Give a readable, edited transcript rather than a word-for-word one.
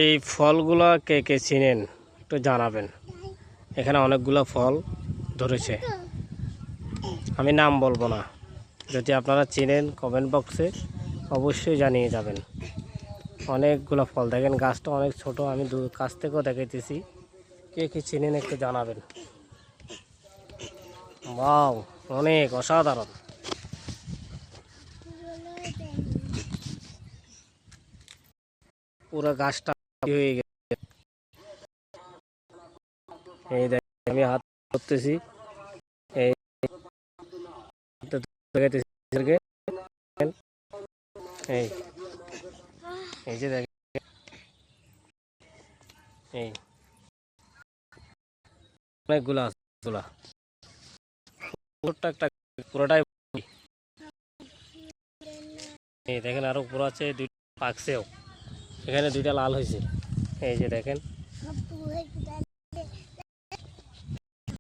এই ফলগুলা কে কে চিনেন একটু জানাবেন। এখানে অনেকগুলো ফল ধরেছে, আমি নাম বলবো না। যদি আপনারা চিনেন কমেন্ট বক্সে অবশ্যই জানিয়ে যাবেন। অনেকগুলো ফল দেখেন, গাছটা অনেক ছোট, আমি কাছ থেকেও দেখাইতেছি। কে কে চিনেন একটু জানাবেন। ওয়াও, অনেক অসাধারণ। পুরো গাছটা হয়ে গেছে। এই দেখ, আমি হাত ধরতেছি, এই দেখাইতেছি, এই এই যে দেখ, এই অনেকগুলো আছে, একটা পুরোটাই। এই দেখেন আরো পুরো আছে, দুইটা পাকছেও, এখানে দুইটা লাল হয়েছে। এই যে দেখেন,